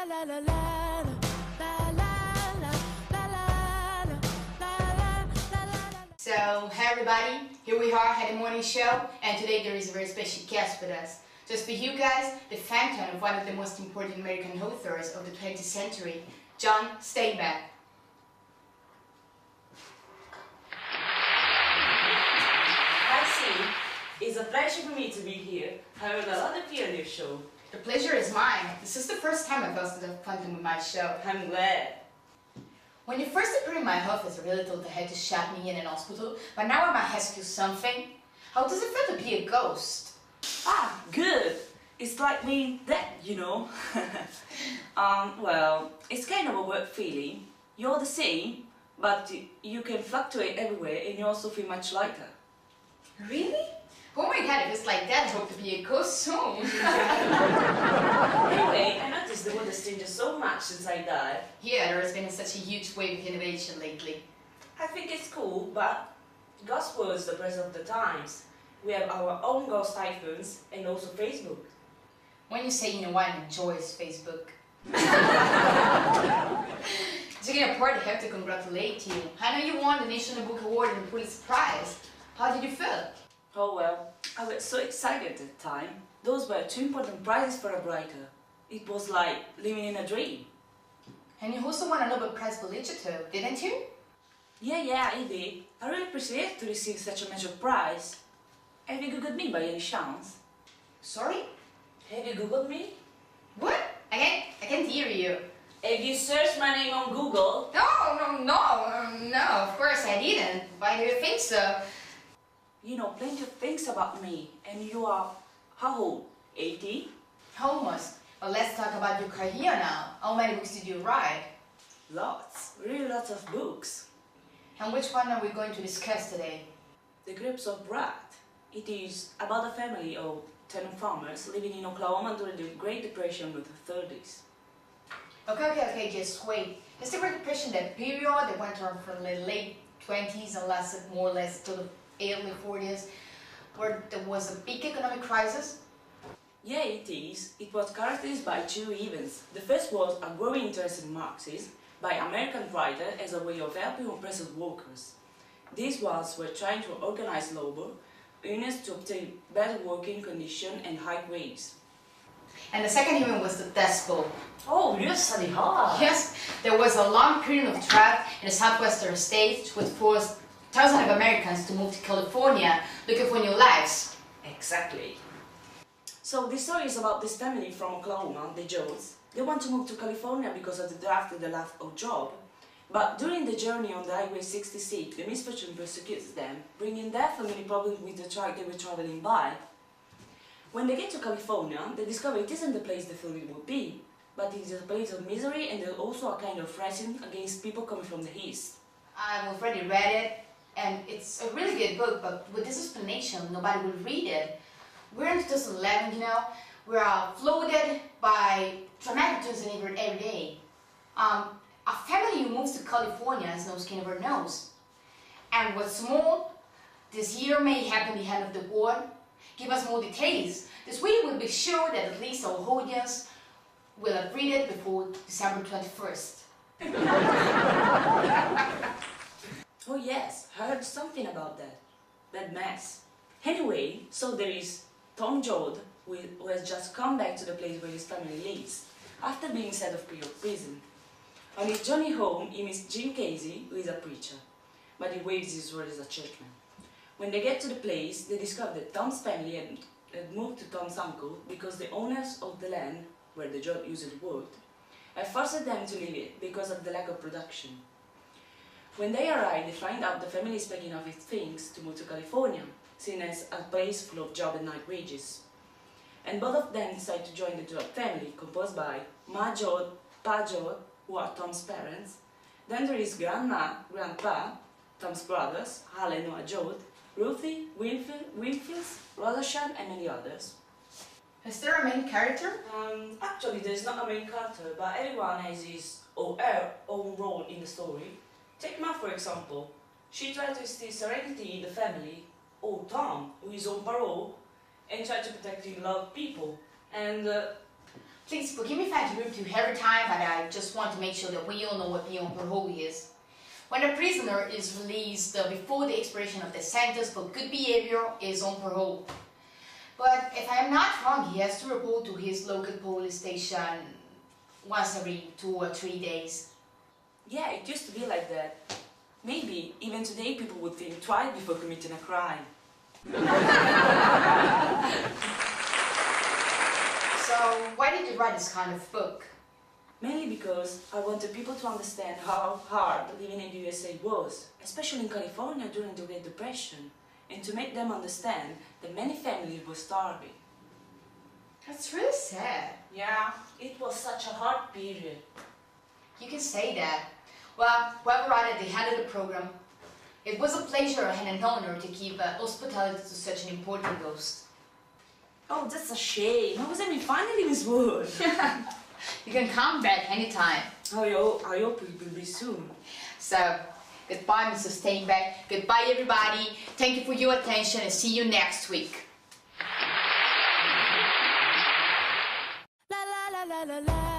So, hey everybody, here we are at the morning show, and today there is a very special guest with us. Just for you guys, the phantom of one of the most important American authors of the 20th century, John Steinbeck. I see. It's a pleasure for me to be here. I heard a lot of you on your show. The pleasure is mine. This is the first time I've hosted a phantom with my show. I'm glad. When you first appeared in my office, I really thought they had to shut me in an hospital, but now I might ask you something. How does it feel to be a ghost? Ah, good. It's like being dead, you know. Well, it's kind of a weird feeling. You're the same, but you can fluctuate everywhere and you also feel much lighter. Really? Oh my god, if it's like that, I hope to be a ghost soon. Anyway, I noticed the world has changed so much since I died. Yeah, there has been such a huge wave of innovation lately. I think it's cool, but gospel is the present of the times. We have our own ghost iPhones and also Facebook. When you say, you know what, I enjoy Facebook. Taking a part, I have to congratulate you. I know you won the National Book Award and the Pulitzer Prize. How did you feel? Oh well, I was so excited at the time. Those were two important prizes for a writer. It was like living in a dream. And you also won a Nobel Prize for Literature, didn't you? Yeah, I did. I really appreciate to receive such a major prize. Have you googled me by any chance? Sorry? Have you googled me? What? I can't hear you. Have you searched my name on Google? No, of course I didn't. Why do you think so? You know plenty of things about me, and you are how old? 80? Almost. Well, let's talk about your career now. How many books did you write? Lots, really lots of books. And which one are we going to discuss today? The Grapes of Wrath. It is about a family of tenant farmers living in Oklahoma during the Great Depression of the 30s. Okay, just wait. Is the Great Depression that period that went on from the late 20s and lasted more or less till the early 40s, where there was a big economic crisis? Yeah, it is. It was characterized by two events. The first was a growing interest in Marxism by American writers as a way of helping oppressed workers. These ones were trying to organize labor unions to obtain better working conditions and high wages. And the second event was the Dust Bowl. Oh, you study hard. Yes, there was a long period of drought in the southwestern states which forced thousands of Americans to move to California looking for new lives. Exactly. So this story is about this family from Oklahoma, the Jones. They want to move to California because of the draft and the lack of job. But during the journey on the Highway 66, the misfortune persecutes them, bringing death and many problems with the truck they were traveling by. When they get to California, they discover it isn't the place they thought it would be, but it is a place of misery and also a kind of threatening against people coming from the east. I've already read it, and it's a really good book, but with this explanation, nobody will read it. We're in 2011, you know, we're flooded by traumatic news every day. A family who moves to California has no skin over nose. And what's more, this year may happen the end of the war. Give us more details. This way we'll be sure that at least our audience will have read it before December 21st. Oh yes, I heard something about that. That mess. Anyway, so there is Tom Joad, who has just come back to the place where his family lives, after being set of prison. On his journey home, he meets Jim Casey, who is a preacher, but he waves his word as a churchman. When they get to the place, they discover that Tom's family had moved to Tom's uncle because the owners of the land, where the Joad usually worked, had forced them to leave it because of the lack of production. When they arrive, they find out the family is packing up its things to move to California, seen as a place full of job and night wages. And both of them decide to join the Joad family, composed by Ma Joad, Pa Joad, who are Tom's parents. Then there is Grandma, Grandpa, Tom's brothers, Hal and Noah Joad, Ruthie, Winfield, Rosashan, and many others. Is there a main character? Actually, there's not a main character, but everyone has his or her own role in the story. Take Ma, for example. She tried to instill serenity in the family, or Tom, who is on parole, and tried to protect and love people. And Please forgive me if I interrupt you every time, but I just want to make sure that we all know what pion parole is. When a prisoner is released before the expiration of the sentence for good behavior is on parole. But if I am not wrong, he has to report to his local police station once every 2 or 3 days. Yeah, it used to be like that. Maybe even today people would think twice before committing a crime. So why did you write this kind of book? Mainly because I wanted people to understand how hard living in the USA was, especially in California during the Great Depression, and to make them understand that many families were starving. That's really sad. Yeah, it was such a hard period. You can say that. Well, whoever wrote it, they handled the program. It was a pleasure and an honor to give hospitality to such an important ghost. Oh, that's a shame. I was having fun in this world. You can come back anytime. I hope it will be soon. So, goodbye, Mr. Steinbeck. Goodbye, everybody. Thank you for your attention and see you next week. La la la la la la.